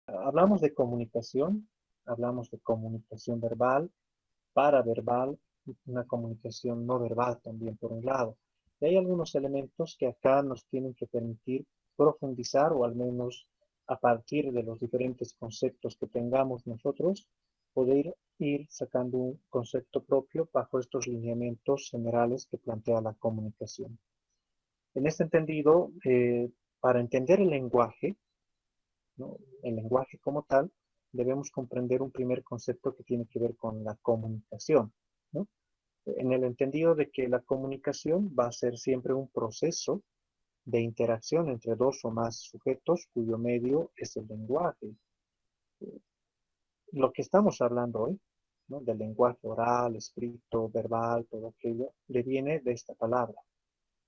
Hablamos de comunicación verbal, paraverbal, una comunicación no verbal también por un lado. Y hay algunos elementos que acá nos tienen que permitir profundizar o al menos a partir de los diferentes conceptos que tengamos nosotros, poder ir sacando un concepto propio bajo estos lineamientos generales que plantea la comunicación. En este entendido, para entender el lenguaje, ¿no? El lenguaje como tal, debemos comprender un primer concepto que tiene que ver con la comunicación, ¿no? En el entendido de que la comunicación va a ser siempre un proceso de interacción entre dos o más sujetos cuyo medio es el lenguaje. Lo que estamos hablando hoy, ¿no? Del lenguaje oral, escrito, verbal, todo aquello, le viene de esta palabra,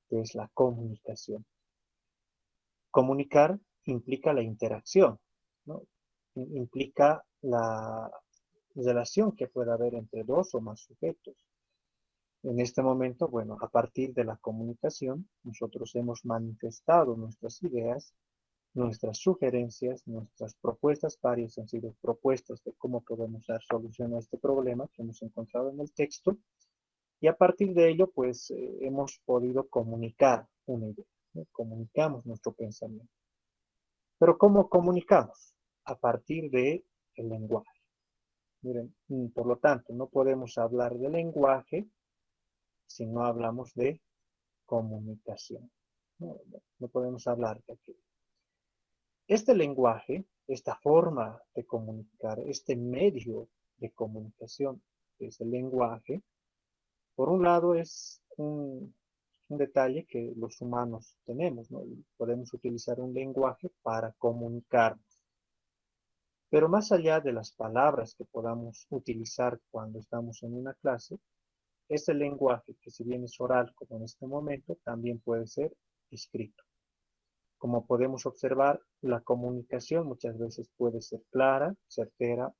que es la comunicación. Comunicar implica la interacción, ¿no? Implica la relación que pueda haber entre dos o más sujetos. En este momento, bueno, a partir de la comunicación, nosotros hemos manifestado nuestras ideas, nuestras sugerencias, nuestras propuestas, varias han sido propuestas de cómo podemos dar solución a este problema que hemos encontrado en el texto, y a partir de ello, pues, hemos podido comunicar una idea, ¿no? Comunicamos nuestro pensamiento. Pero ¿cómo comunicamos? A partir de el lenguaje. Miren, por lo tanto, no podemos hablar de lenguaje si no hablamos de comunicación. No, no podemos hablar de aquello. Este lenguaje, esta forma de comunicar, este medio de comunicación, que es el lenguaje, por un lado es un detalle que los humanos tenemos, ¿no? Y podemos utilizar un lenguaje para comunicarnos. Pero más allá de las palabras que podamos utilizar cuando estamos en una clase, este lenguaje, que si bien es oral como en este momento, también puede ser escrito. Como podemos observar, la comunicación muchas veces puede ser clara, certera,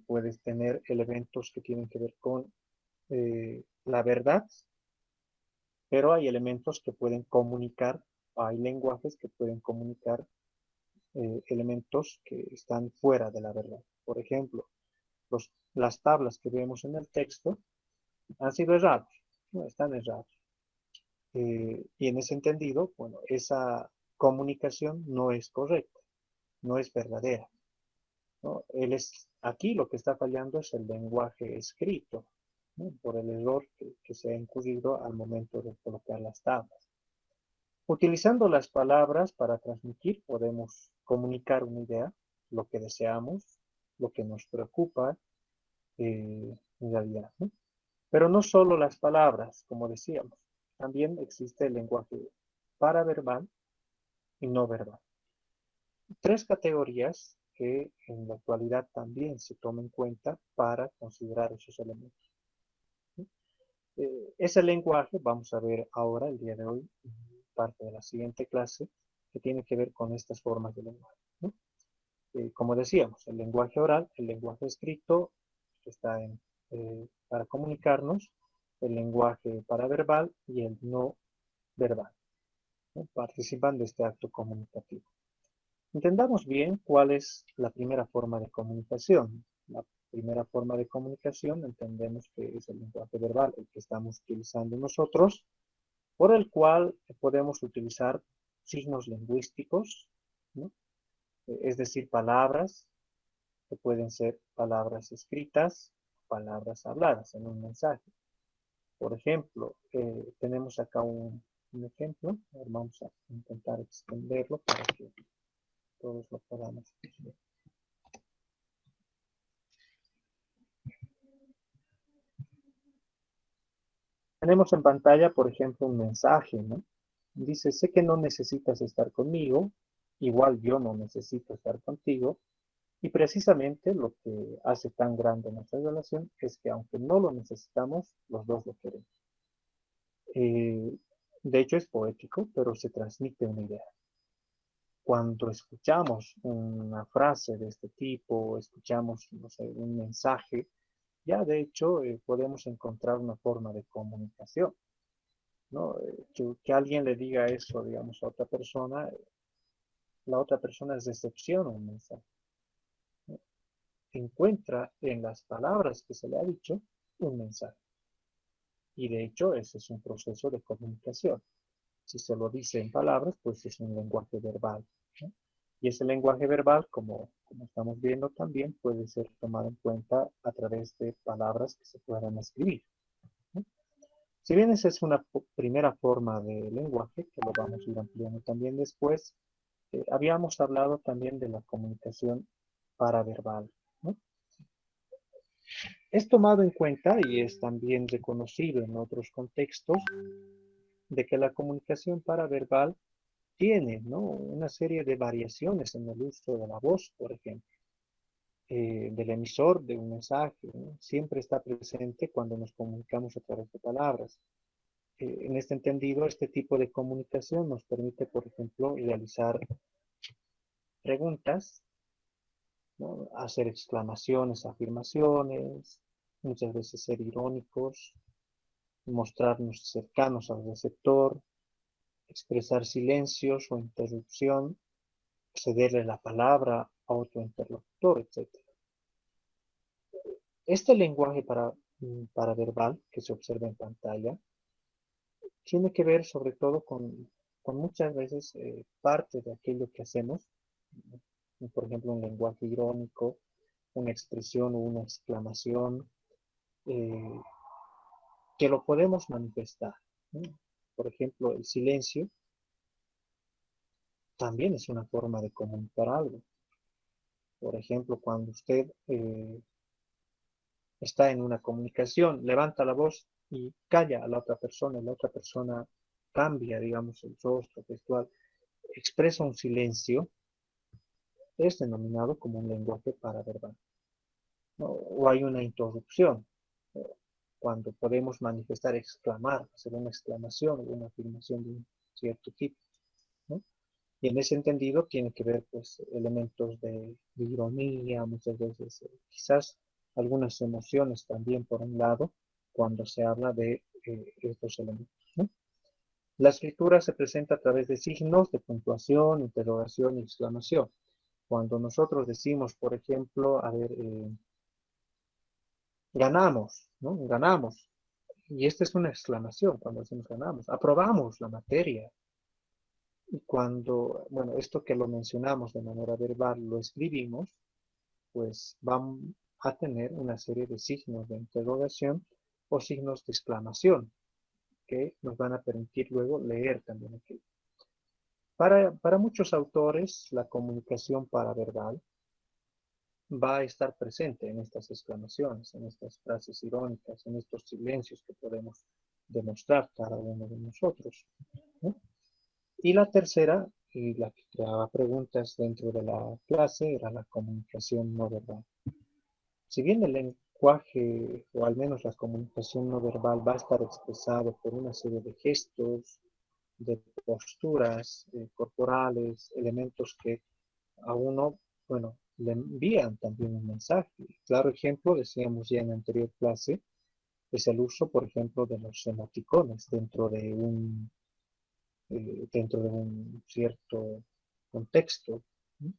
puedes tener elementos que tienen que ver con la verdad, pero hay elementos que pueden comunicar, hay lenguajes que pueden comunicar elementos que están fuera de la verdad. Por ejemplo, las tablas que vemos en el texto han sido errados, no están errados. Y en ese entendido, bueno, esa comunicación no es correcta, no es verdadera, ¿no? Aquí lo que está fallando es el lenguaje escrito, ¿no? Por el error que se ha incurrido al momento de colocar las tablas. Utilizando las palabras para transmitir, podemos comunicar una idea, lo que deseamos, lo que nos preocupa, en realidad, ¿no? Pero no solo las palabras, como decíamos, también existe el lenguaje paraverbal y no verbal. Tres categorías que en la actualidad también se toman en cuenta para considerar esos elementos. Ese lenguaje, vamos a ver ahora, el día de hoy, parte de la siguiente clase, que tiene que ver con estas formas de lenguaje, ¿no? Como decíamos, el lenguaje oral, el lenguaje escrito, que está para comunicarnos, el lenguaje paraverbal y el no verbal, ¿no? Participan de este acto comunicativo. Entendamos bien cuál es la primera forma de comunicación. La primera forma de comunicación entendemos que es el lenguaje verbal, el que estamos utilizando nosotros, por el cual podemos utilizar signos lingüísticos, ¿no? Es decir, palabras que pueden ser palabras escritas, palabras habladas en un mensaje. Por ejemplo, tenemos acá un ejemplo. A ver, vamos a intentar extenderlo para que todos lo podamos ver. Tenemos en pantalla, por ejemplo, un mensaje, ¿no? Dice, sé que no necesitas estar conmigo, igual yo no necesito estar contigo, y precisamente lo que hace tan grande nuestra relación es que aunque no lo necesitamos, los dos lo queremos. Eh, de hecho es poético, pero se transmite una idea. Cuando escuchamos una frase de este tipo, escuchamos, no sé, un mensaje, ya de hecho podemos encontrar una forma de comunicación, ¿no? Que alguien le diga eso, digamos, a otra persona, la otra persona recepciona un mensaje, ¿no? Encuentra en las palabras que se le ha dicho un mensaje. Y de hecho, ese es un proceso de comunicación. Si se lo dice en palabras, pues es un lenguaje verbal, ¿no? Y ese lenguaje verbal, como estamos viendo también, puede ser tomado en cuenta a través de palabras que se puedan escribir, ¿no? Si bien esa es una primera forma de lenguaje, que lo vamos a ir ampliando también después, habíamos hablado también de la comunicación paraverbal, ¿no? Es tomado en cuenta y es también reconocido en otros contextos de que la comunicación paraverbal tiene, ¿no?, una serie de variaciones en el uso de la voz, por ejemplo, del emisor de un mensaje, ¿no? Siempre está presente cuando nos comunicamos a través de palabras. En este entendido, este tipo de comunicación nos permite, por ejemplo, realizar preguntas, ¿no?, hacer exclamaciones, afirmaciones, muchas veces ser irónicos, mostrarnos cercanos al receptor, expresar silencios o interrupción, cederle la palabra a otro interlocutor, etcétera. Este lenguaje paraverbal que se observa en pantalla tiene que ver sobre todo con muchas veces parte de aquello que hacemos, por ejemplo, un lenguaje irónico, una expresión o una exclamación, eh, que lo podemos manifestar, ¿no? Por ejemplo, el silencio también es una forma de comunicar algo. Por ejemplo, cuando usted está en una comunicación, levanta la voz y calla a la otra persona cambia, digamos, el rostro gestual, expresa un silencio, es denominado como un lenguaje paraverbal, ¿no? O hay una interrupción, ¿no?, cuando podemos manifestar, exclamar, hacer una exclamación o una afirmación de un cierto tipo, ¿no? Y en ese entendido tiene que ver, pues, elementos de ironía, muchas veces, quizás algunas emociones también por un lado, cuando se habla de estos elementos, ¿no? La escritura se presenta a través de signos de puntuación, interrogación y exclamación. Cuando nosotros decimos, por ejemplo, a ver, ganamos, ¿no? Ganamos. Y esta es una exclamación cuando decimos ganamos. Aprobamos la materia. Y cuando, bueno, esto que lo mencionamos de manera verbal, lo escribimos, pues vamos a tener una serie de signos de interrogación o signos de exclamación que nos van a permitir luego leer también aquí. Para muchos autores, la comunicación paraverbal va a estar presente en estas exclamaciones, en estas frases irónicas, en estos silencios que podemos demostrar cada uno de nosotros, ¿no? Y la tercera, y la que creaba preguntas dentro de la clase, era la comunicación no verbal. Si bien el lenguaje, o al menos la comunicación no verbal, va a estar expresado por una serie de gestos, de posturas corporales, elementos que a uno, bueno, le envían también un mensaje. Claro ejemplo, decíamos ya en la anterior clase, es el uso, por ejemplo, de los emoticones dentro de un cierto contexto, ¿no?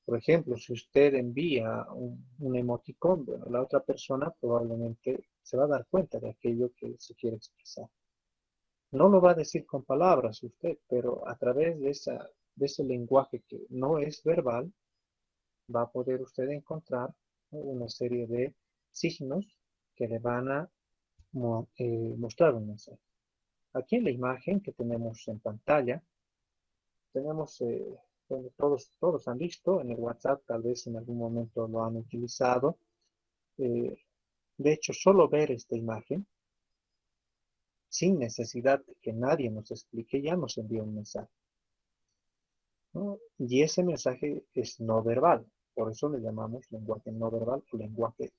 Por ejemplo, si usted envía un emoticón, bueno, la otra persona probablemente se va a dar cuenta de aquello que se quiere expresar. No lo va a decir con palabras usted, pero a través de ese lenguaje que no es verbal, va a poder usted encontrar, ¿no?, una serie de signos que le van a mostrar un mensaje. Aquí en la imagen que tenemos en pantalla, tenemos, bueno, todos han visto, en el WhatsApp tal vez en algún momento lo han utilizado. Eh, de hecho, solo ver esta imagen, sin necesidad de que nadie nos explique, ya nos envía un mensaje, ¿no? Y ese mensaje es no verbal, por eso le llamamos lenguaje no verbal o lenguaje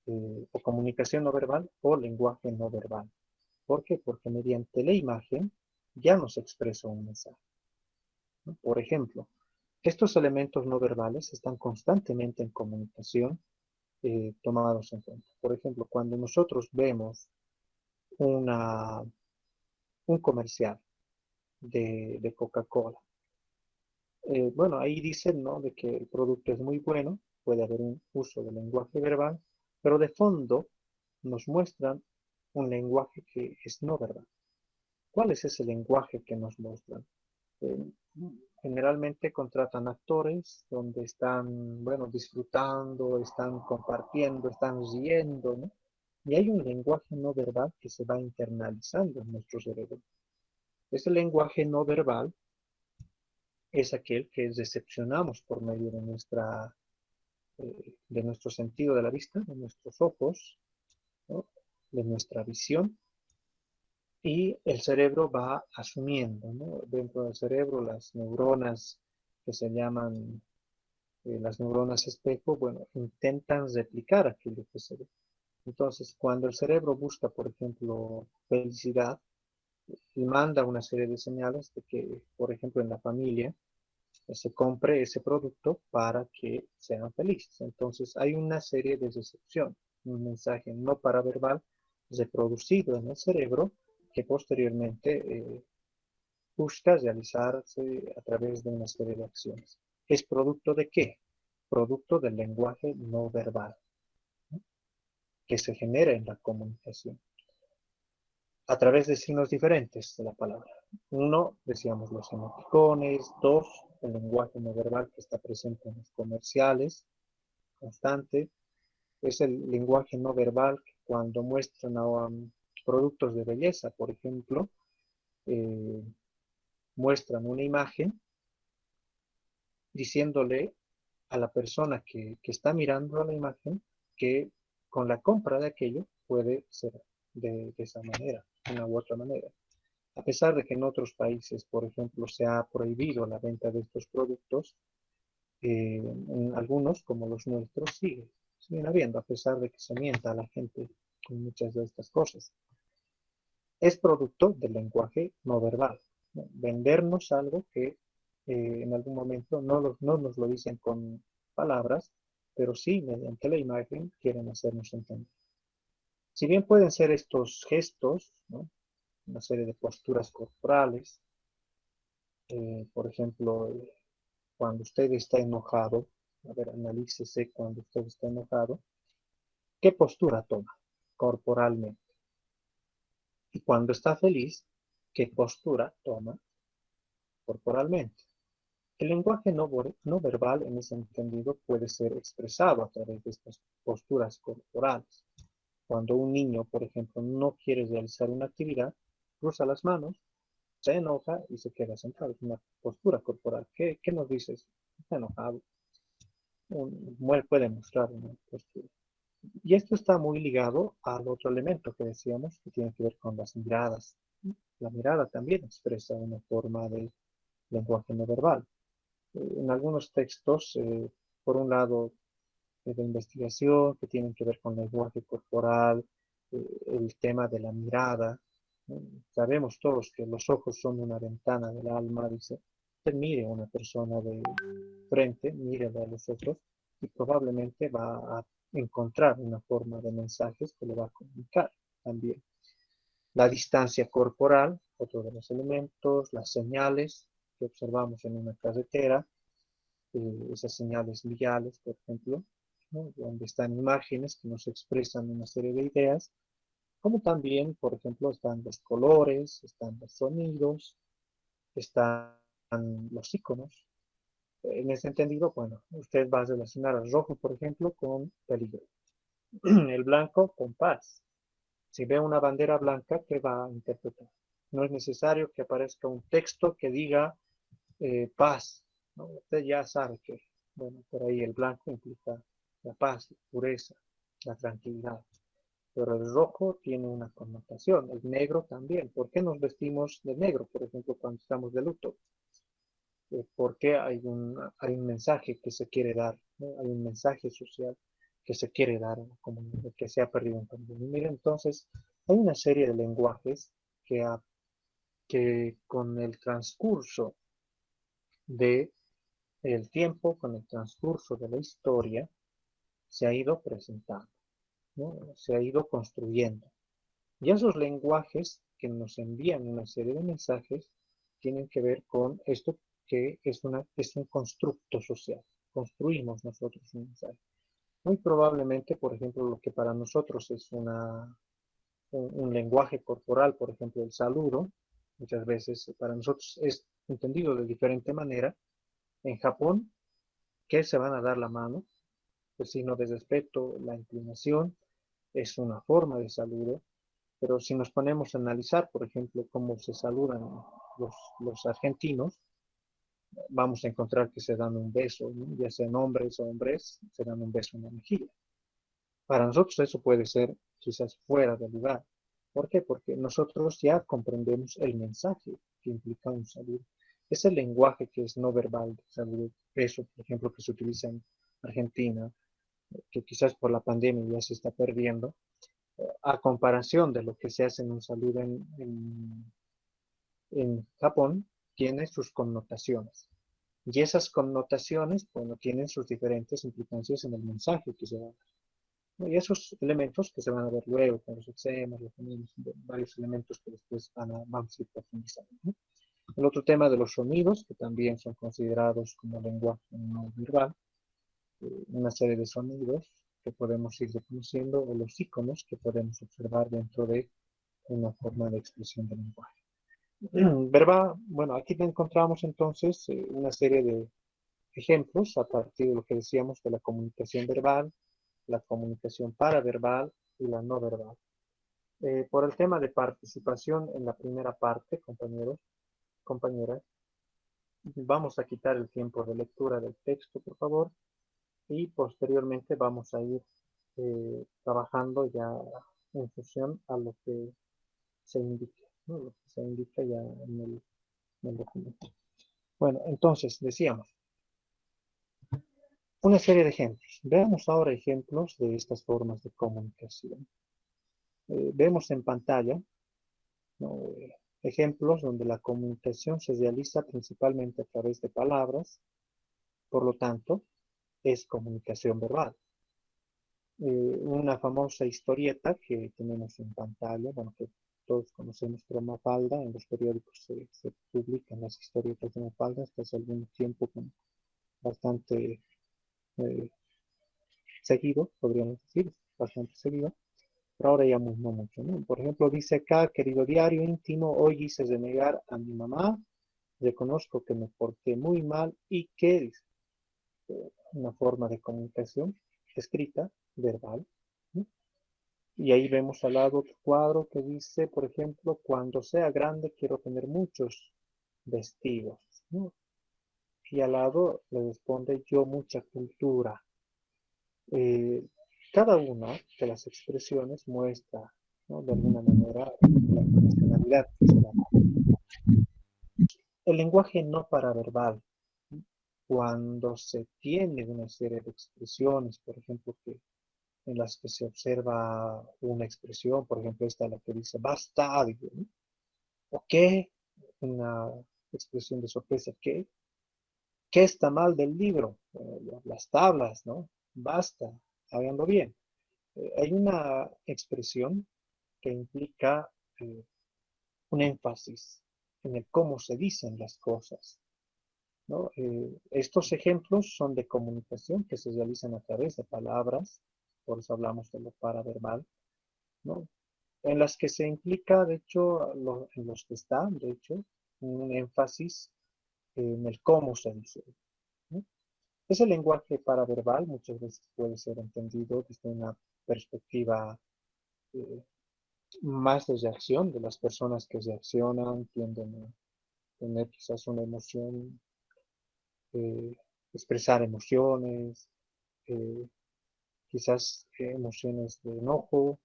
o comunicación no verbal o lenguaje no verbal. ¿Por qué? Porque mediante la imagen ya nos expresa un mensaje, ¿no? Por ejemplo, estos elementos no verbales están constantemente en comunicación, tomados en cuenta. Por ejemplo, cuando nosotros vemos un comercial de Coca-Cola, bueno, ahí dicen, ¿no? De que el producto es muy bueno, puede haber un uso del lenguaje verbal, pero de fondo nos muestran un lenguaje que es no verbal. ¿Cuál es ese lenguaje que nos muestran? Eh, Generalmente contratan actores donde están, bueno, disfrutando, están compartiendo, están riendo, ¿no? Y hay un lenguaje no verbal que se va internalizando en nuestro cerebro. Ese lenguaje no verbal es aquel que recepcionamos por medio de nuestro sentido de la vista, de nuestros ojos, ¿no? De nuestra visión, y el cerebro va asumiendo, ¿no? Dentro del cerebro las neuronas que se llaman las neuronas espejo, bueno, intentan replicar aquello que se ve. Entonces, cuando el cerebro busca, por ejemplo, felicidad, y manda una serie de señales de que, por ejemplo, en la familia, se compre ese producto para que sean felices. Entonces hay una serie de recepción, un mensaje no paraverbal reproducido en el cerebro que posteriormente busca realizarse a través de una serie de acciones. ¿Es producto de qué? Producto del lenguaje no verbal, ¿no? Que se genera en la comunicación a través de signos diferentes de la palabra. Uno, decíamos los emoticones. Dos, el lenguaje no verbal que está presente en los comerciales, constante. Es el lenguaje no verbal que cuando muestran productos de belleza, por ejemplo, eh, muestran una imagen diciéndole a la persona que está mirando a la imagen que con la compra de aquello puede ser de esa manera, de una u otra manera. A pesar de que en otros países, por ejemplo, se ha prohibido la venta de estos productos, en algunos, como los nuestros, siguen habiendo, a pesar de que se mienta a la gente con muchas de estas cosas. Es producto del lenguaje no verbal, ¿no? Vendernos algo que en algún momento no nos lo dicen con palabras, pero sí mediante la imagen quieren hacernos entender. Si bien pueden ser estos gestos, ¿no? Una serie de posturas corporales, por ejemplo, cuando usted está enojado, a ver, analícese cuando usted está enojado, ¿qué postura toma corporalmente? Y cuando está feliz, ¿qué postura toma corporalmente? El lenguaje no verbal en ese entendido puede ser expresado a través de estas posturas corporales. Cuando un niño, por ejemplo, no quiere realizar una actividad, cruza las manos, se enoja y se queda sentado. Es una postura corporal. ¿Qué nos dices? Está enojado. Puede mostrar una postura. Y esto está muy ligado al otro elemento que decíamos, que tiene que ver con las miradas. La mirada también expresa una forma de lenguaje no verbal. En algunos textos, por un lado, de investigación que tienen que ver con lenguaje corporal, el tema de la mirada. ¿No? Sabemos todos que los ojos son una ventana del alma, dice. Usted mire a una persona de frente, mire a los otros y probablemente va a encontrar una forma de mensajes que le va a comunicar también. La distancia corporal, otro de los elementos, las señales que observamos en una carretera, esas señales viales, por ejemplo, ¿no? Donde están imágenes que nos expresan una serie de ideas, como también, por ejemplo, están los colores, están los sonidos, están los iconos. En ese entendido, bueno, usted va a relacionar el rojo, por ejemplo, con peligro, el blanco con paz. Si ve una bandera blanca, ¿qué va a interpretar? No es necesario que aparezca un texto que diga paz, ¿no? Usted ya sabe que, bueno, por ahí el blanco implica la paz, la pureza, la tranquilidad. Pero el rojo tiene una connotación, el negro también. ¿Por qué nos vestimos de negro, por ejemplo, cuando estamos de luto? Porque hay un mensaje que se quiere dar, ¿no? Hay un mensaje social que se quiere dar a la comunidad, que se ha perdido en pandemia. Mira, entonces, hay una serie de lenguajes que con el transcurso de el tiempo, con el transcurso de la historia, se ha ido presentando, ¿no? Se ha ido construyendo. Y esos lenguajes que nos envían una serie de mensajes tienen que ver con esto que es un constructo social. Construimos nosotros un mensaje. Muy probablemente, por ejemplo, lo que para nosotros es un lenguaje corporal, por ejemplo, el saludo, muchas veces para nosotros es entendido de diferente manera. En Japón, que se van a dar la mano, el signo de respeto, la inclinación, es una forma de saludo, pero si nos ponemos a analizar, por ejemplo, cómo se saludan los argentinos, vamos a encontrar que se dan un beso, ¿no? Ya sean hombres o hombres, se dan un beso en la mejilla. Para nosotros eso puede ser quizás fuera de lugar. ¿Por qué? Porque nosotros ya comprendemos el mensaje que implica un saludo. Ese lenguaje que es no verbal de saludo, eso, por ejemplo, que se utiliza en Argentina, que quizás por la pandemia ya se está perdiendo, a comparación de lo que se hace en un saludo en Japón, tiene sus connotaciones. Y esas connotaciones, bueno, tienen sus diferentes implicancias en el mensaje que se va a dar. ¿No? Y esos elementos que se van a ver luego, con los extremos, varios elementos que después vamos a ir profundizando. ¿No? El otro tema de los sonidos, que también son considerados como lenguaje no verbal, una serie de sonidos que podemos ir reconociendo, o los iconos que podemos observar dentro de una forma de expresión del lenguaje. Verba, bueno, aquí encontramos entonces una serie de ejemplos a partir de lo que decíamos de la comunicación verbal, la comunicación paraverbal y la no verbal. Por el tema de participación en la primera parte, compañeros, compañeras, vamos a quitar el tiempo de lectura del texto, por favor, y posteriormente vamos a ir trabajando ya en función a lo que se indique, ¿no? Lo que se indica ya en el documento. Bueno, entonces, decíamos, una serie de ejemplos. Veamos ahora ejemplos de estas formas de comunicación. Vemos en pantalla, ¿no? Ejemplos donde la comunicación se realiza principalmente a través de palabras, por lo tanto, es comunicación verbal. Una famosa historieta que tenemos en pantalla, bueno, que todos conocemos por Mafalda, en los periódicos se publican las historietas de Mafalda hasta hace algún tiempo con bastante eh, seguido, podríamos decir, bastante seguido, pero ahora ya no mucho, ¿no? Por ejemplo, dice acá, querido diario íntimo, hoy hice renegar a mi mamá, reconozco que me porté muy mal y que es una forma de comunicación escrita, verbal, ¿no? Y ahí vemos al lado otro cuadro que dice, por ejemplo, cuando sea grande quiero tener muchos vestidos, ¿no? Y al lado le responde yo mucha cultura. Eh, Cada una de las expresiones muestra, ¿no? De alguna manera la intencionalidad que se da. El lenguaje no paraverbal, ¿no? Cuando se tiene una serie de expresiones, por ejemplo, en las que se observa una expresión, por ejemplo, esta la que dice basta, digo, ¿no? ¿O qué? Una expresión de sorpresa, ¿qué? ¿Qué está mal del libro? Las tablas, ¿no? Basta, háganlo bien. Hay una expresión que implica eh, un énfasis en el cómo se dicen las cosas, ¿no? Estos ejemplos son de comunicación que se realizan a través de palabras, por eso hablamos de lo paraverbal, ¿no? En las que se implica, de hecho, en los que está, de hecho, un énfasis en el cómo se dice, ¿no? Ese lenguaje paraverbal muchas veces puede ser entendido desde una perspectiva eh, más de reacción, de las personas que reaccionan, tienden a tener quizás una emoción, eh, expresar emociones, eh, quizás emociones de enojo,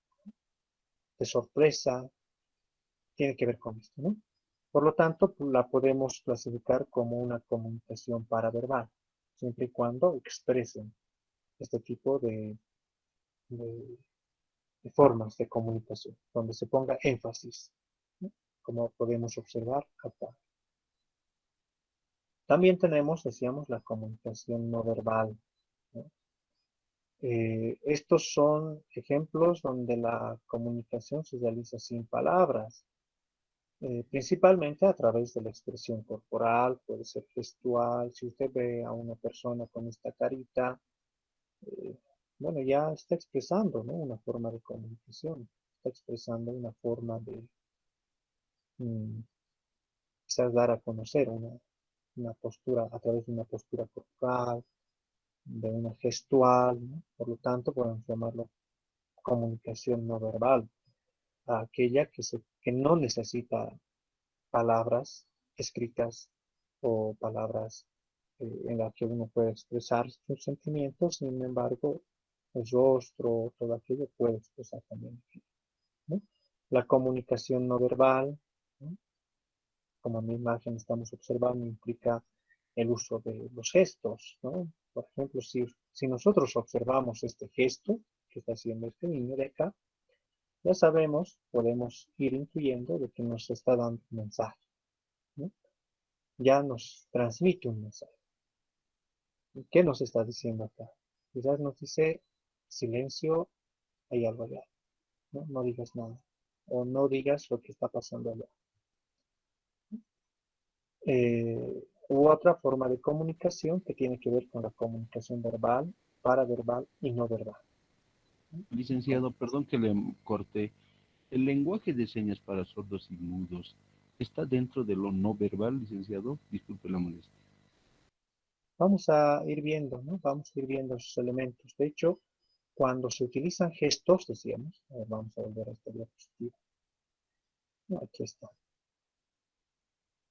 de sorpresa, tiene que ver con esto, ¿no? Por lo tanto, la podemos clasificar como una comunicación paraverbal, siempre y cuando expresen este tipo de, de formas de comunicación, donde se ponga énfasis, ¿no? Como podemos observar acá. También tenemos, decíamos, la comunicación no verbal, ¿no? Estos son ejemplos donde la comunicación se realiza sin palabras. Principalmente a través de la expresión corporal, puede ser gestual. Si usted ve a una persona con esta carita, eh, bueno, ya está expresando, ¿no? Una forma de comunicación, está expresando una forma de mm, quizás dar a conocer una postura a través de una postura corporal, de una gestual, ¿no? Por lo tanto, podemos llamarlo comunicación no verbal, aquella que no necesita palabras escritas o palabras en las que uno puede expresar sus sentimientos, sin embargo, el rostro, todo aquello puede expresar también, ¿no? La comunicación no verbal, ¿no? Como en la imagen estamos observando, implica el uso de los gestos, ¿no? Por ejemplo, si nosotros observamos este gesto que está haciendo este niño de acá, ya sabemos, podemos ir intuyendo de que nos está dando un mensaje, ¿no? Ya nos transmite un mensaje. ¿Qué nos está diciendo acá? Quizás nos dice, silencio, hay algo allá, ¿no? No digas nada, o no digas lo que está pasando allá. U otra forma de comunicación que tiene que ver con la comunicación verbal, paraverbal y no verbal, ¿no? Licenciado, perdón que le corté. ¿El lenguaje de señas para sordos y mudos está dentro de lo no verbal, licenciado? Disculpe la molestia. Vamos a ir viendo, ¿no? Vamos a ir viendo esos elementos. De hecho, cuando se utilizan gestos, decíamos, a ver, vamos a volver a esta diapositiva. No, aquí está.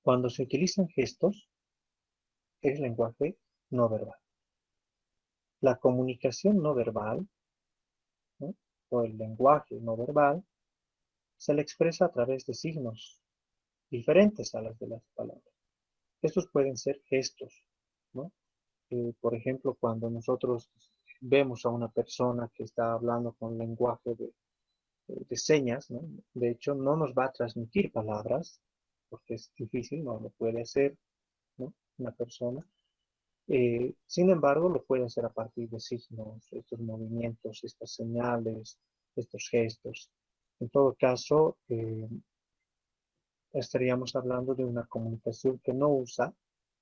Cuando se utilizan gestos, es lenguaje no verbal. La comunicación no verbal, ¿no? O el lenguaje no verbal se le expresa a través de signos diferentes a las de las palabras. Estos pueden ser gestos, ¿no? Por ejemplo, cuando nosotros vemos a una persona que está hablando con lenguaje de señas, ¿no? De hecho, no nos va a transmitir palabras, porque es difícil, no lo puede hacer, ¿no? Una persona. Sin embargo, lo puede hacer a partir de signos, estos movimientos, estas señales, estos gestos. En todo caso, estaríamos hablando de una comunicación que no usa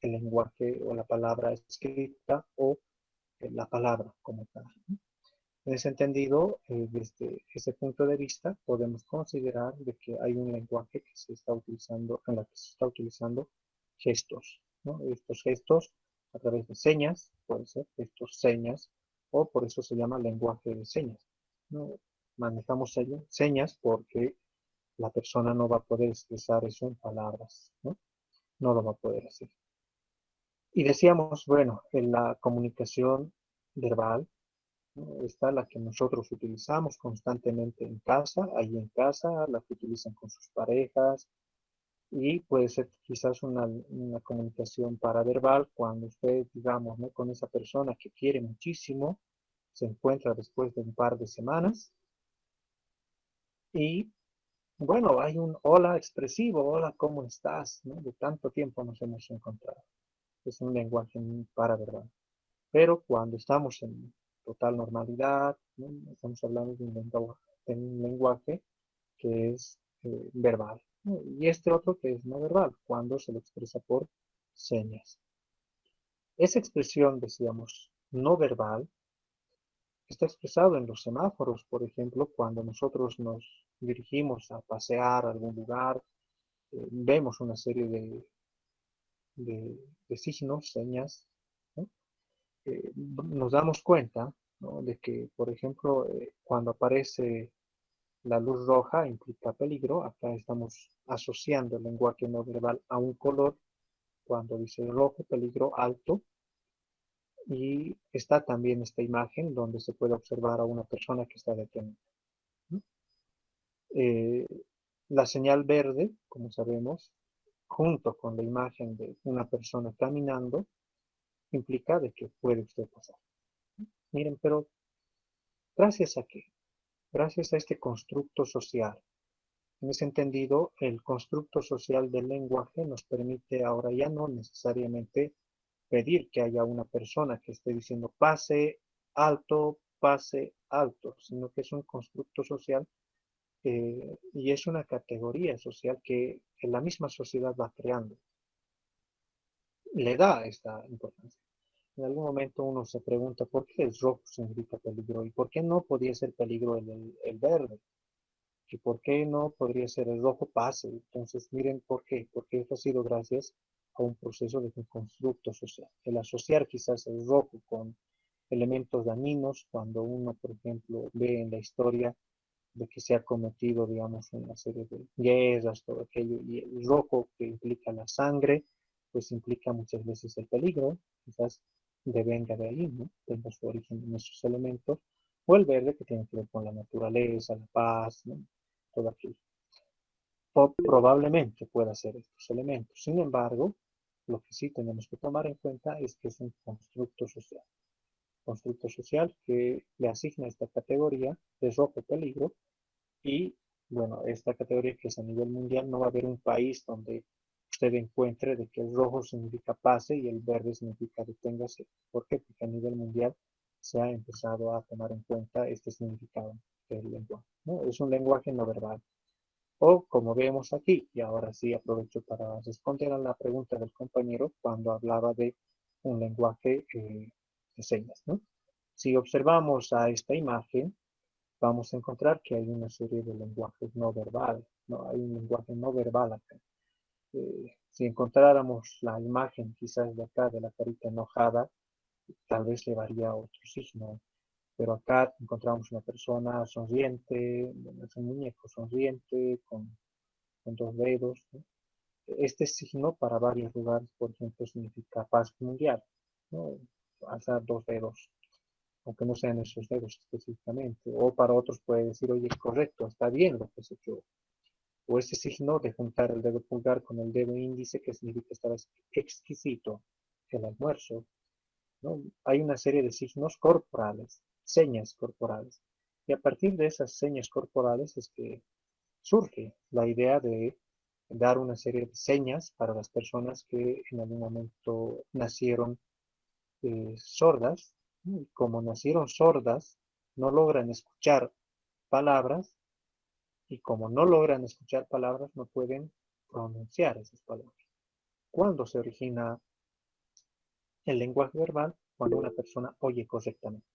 el lenguaje o la palabra escrita o la palabra como tal, ¿no? En ese entendido, desde ese punto de vista, podemos considerar de que hay un lenguaje que se está utilizando, en la que se está utilizando gestos, ¿no? Estos gestos a través de señas, puede ser gestos, señas, o por eso se llama lenguaje de señas, ¿no? Manejamos señas porque la persona no va a poder expresar eso en palabras, ¿no? No lo va a poder hacer. Y decíamos, bueno, en la comunicación verbal, ¿no? Está la que nosotros utilizamos constantemente en casa, ahí en casa, la que utilizan con sus parejas, y puede ser quizás una comunicación paraverbal cuando usted, digamos, ¿no? Con esa persona que quiere muchísimo, se encuentra después de un par de semanas y, bueno, hay un hola expresivo, hola, ¿cómo estás? ¿No? De tanto tiempo nos hemos encontrado. Es un lenguaje paraverbal. Pero cuando estamos en total normalidad, ¿no? Estamos hablando de un lenguaje que es verbal, ¿no? Y este otro que es no verbal, cuando se lo expresa por señas. Esa expresión, decíamos, no verbal, está expresado en los semáforos, por ejemplo, cuando nosotros nos dirigimos a pasear a algún lugar, vemos una serie de signos, señas, ¿no? Nos damos cuenta, ¿no? De que, por ejemplo, cuando aparece la luz roja implica peligro. Acá estamos asociando el lenguaje no verbal a un color. Cuando dice rojo, peligro alto. Y está también esta imagen donde se puede observar a una persona que está detenida, ¿no? Eh, la señal verde, como sabemos, junto con la imagen de una persona caminando, implica de que puede usted pasar. Miren, pero ¿gracias a qué? Gracias a este constructo social. En ese entendido, el constructo social del lenguaje nos permite ahora ya no necesariamente pedir que haya una persona que esté diciendo pase alto, sino que es un constructo social y es una categoría social que la misma sociedad va creando, le da esta importancia. En algún momento uno se pregunta por qué el rojo significa peligro y por qué no podía ser peligro el verde y por qué no podría ser el rojo pase. Entonces, miren por qué. Porque esto ha sido gracias a un proceso de un constructo social. El asociar quizás el rojo con elementos dañinos, cuando uno, por ejemplo, ve en la historia de que se ha cometido, digamos, una serie de guerras, todo aquello, y el rojo que implica la sangre, pues implica muchas veces el peligro, quizás devenga de ahí, ¿no? Tenga su origen en esos elementos, o el verde que tiene que ver con la naturaleza, la paz, ¿no? Todo aquello. O probablemente pueda ser estos elementos. Sin embargo, lo que sí tenemos que tomar en cuenta es que es un constructo social que le asigna esta categoría de rojo peligro y bueno, esta categoría que es a nivel mundial, no va a haber un país donde usted encuentre de que el rojo significa pase y el verde significa deténgase. ¿Por qué? Porque a nivel mundial se ha empezado a tomar en cuenta este significado del lenguaje, ¿no? Es un lenguaje no verbal. O como vemos aquí, y ahora sí aprovecho para responder a la pregunta del compañero cuando hablaba de un lenguaje de señas, ¿no? Si observamos a esta imagen, vamos a encontrar que hay una serie de lenguajes no verbales, ¿no? Hay un lenguaje no verbal acá. Si encontráramos la imagen quizás de acá, de la carita enojada, tal vez le varía otro signo, pero acá encontramos una persona sonriente, es un muñeco sonriente, con dos dedos, ¿no? Este signo para varios lugares, por ejemplo, significa paz mundial, ¿no? Alzar dos dedos, aunque no sean esos dedos específicamente. O para otros puede decir, oye, correcto, está bien lo que has hecho. O ese signo de juntar el dedo pulgar con el dedo índice, que significa estar exquisito, el almuerzo, ¿no? Hay una serie de signos corporales, señas corporales. Y a partir de esas señas corporales es que surge la idea de dar una serie de señas para las personas que en algún momento nacieron sordas. Y como nacieron sordas, no logran escuchar palabras y como no logran escuchar palabras, no pueden pronunciar esas palabras. ¿Cuándo se origina el lenguaje verbal? Cuando una persona oye correctamente.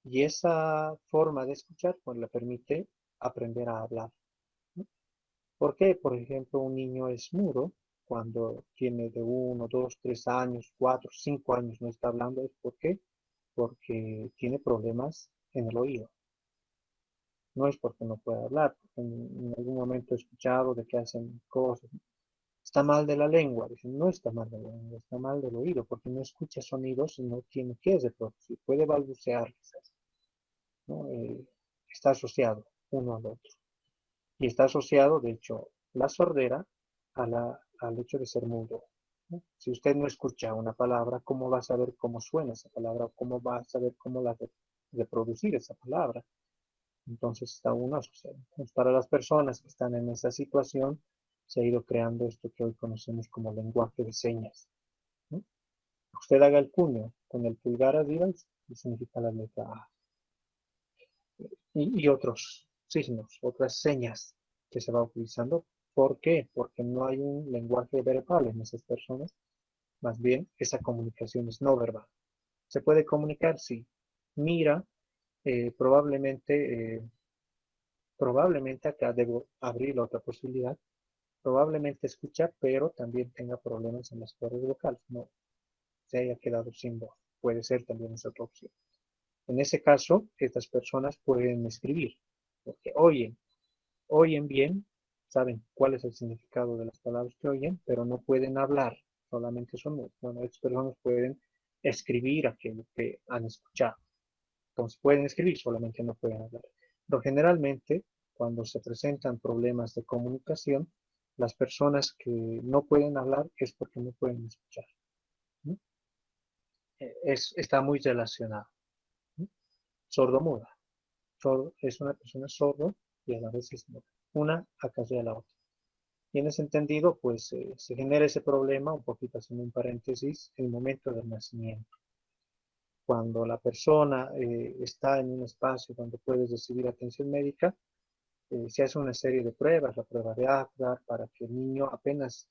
Y esa forma de escuchar pues, le permite aprender a hablar. ¿Por qué? Por ejemplo, un niño es mudo cuando tiene de 1, 2, 3 años, 4, 5 años no está hablando. ¿Es por qué? Porque tiene problemas en el oído. No es porque no pueda hablar, porque en algún momento he escuchado de que hacen cosas. Está mal de la lengua. Dicen, no está mal de la lengua, está mal del oído, porque no escucha sonidos y no tiene que reproducir. Puede balbucear quizás, ¿no? Está asociado uno al otro. Y está asociado, de hecho, la sordera al hecho de ser mudo, ¿no? Si usted no escucha una palabra, ¿cómo va a saber cómo suena esa palabra? ¿Cómo va a saber cómo reproducir esa palabra? Entonces está uno asociado. Entonces, para las personas que están en esa situación, se ha ido creando esto que hoy conocemos como lenguaje de señas, ¿no? Usted haga el puño con el pulgar arriba y significa la letra A. Y otros signos, otras señas que se va utilizando. ¿Por qué? Porque no hay un lenguaje verbal en esas personas. Más bien, esa comunicación es no verbal. ¿Se puede comunicar? Sí. Mira, probablemente acá debo abrir la otra posibilidad. Probablemente escucha, pero también tenga problemas en las cuerdas vocales. No se haya quedado sin voz. Puede ser también esa otra opción. En ese caso, estas personas pueden escribir, porque oyen bien, saben cuál es el significado de las palabras que oyen, pero no pueden hablar, solamente son mudos. Bueno, estas personas pueden escribir aquello que han escuchado. Entonces pueden escribir, solamente no pueden hablar. Pero generalmente, cuando se presentan problemas de comunicación, las personas que no pueden hablar es porque no pueden escuchar, ¿no? Está muy relacionado, ¿no? Sordo-muda. Sordo es una persona sordo y a la vez es muda. Una acarrea la otra. Y en ese entendido, pues se genera ese problema, un poquito haciendo un paréntesis, el momento del nacimiento. Cuando la persona está en un espacio donde puede recibir atención médica, se hace una serie de pruebas, la prueba de Apgar, para que el niño apenas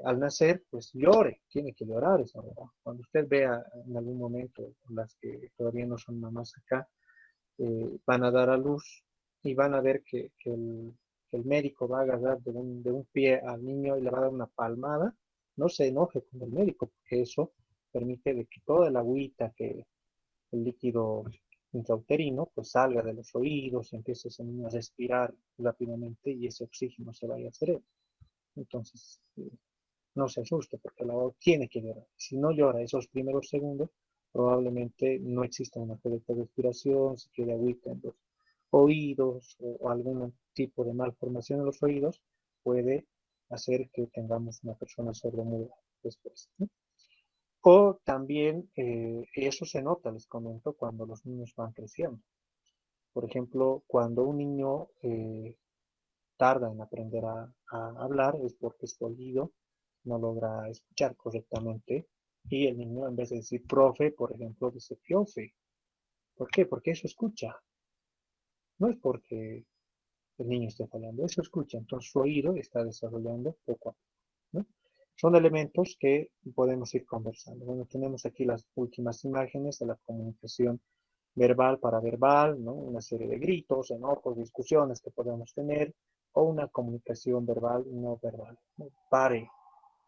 al nacer, pues llore, tiene que llorar esa hora. Cuando usted vea en algún momento, las que todavía no son mamás acá, van a dar a luz y van a ver que el médico va a agarrar de un pie al niño y le va a dar una palmada. No se enoje con el médico, porque eso permite de que toda la agüita, que el líquido intrauterino, pues salga de los oídos y empiece ese niño a respirar rápidamente y ese oxígeno se vaya al cerebro. Entonces, no se asuste, porque la voz tiene que llorar. Si no llora esos primeros segundos, probablemente no exista una correcta respiración, se quede agüita en los oídos o algún tipo de malformación en los oídos puede hacer que tengamos una persona sordomuda después, ¿no? O también eso se nota, les comento, cuando los niños van creciendo. Por ejemplo, cuando un niño tarda en aprender a hablar es porque su oído no logra escuchar correctamente y el niño en vez de decir profe, por ejemplo, dice piofe. ¿Por qué? Porque eso escucha. No es porque el niño esté fallando, eso escucha. Entonces su oído está desarrollando poco a poco, ¿no? Son elementos que podemos ir conversando. Bueno, tenemos aquí las últimas imágenes de la comunicación verbal para verbal, ¿no? Una serie de gritos, enojos, discusiones que podemos tener, o una comunicación verbal y no verbal, ¿no? Pare,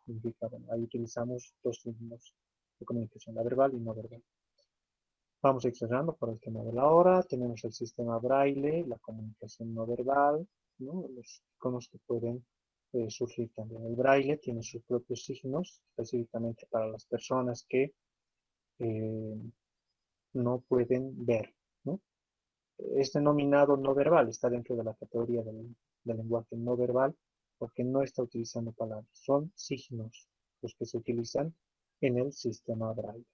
significa, bueno, ahí utilizamos dos signos de comunicación, la verbal y no verbal. Vamos a ir cerrando por el tema de la hora. Tenemos el sistema braille, la comunicación no verbal, ¿no? Los iconos que pueden surgir también. El braille tiene sus propios signos, específicamente para las personas que eh, no pueden ver, ¿no? Es denominado no verbal, está dentro de la categoría del lenguaje no verbal, porque no está utilizando palabras, son signos los que se utilizan en el sistema braille.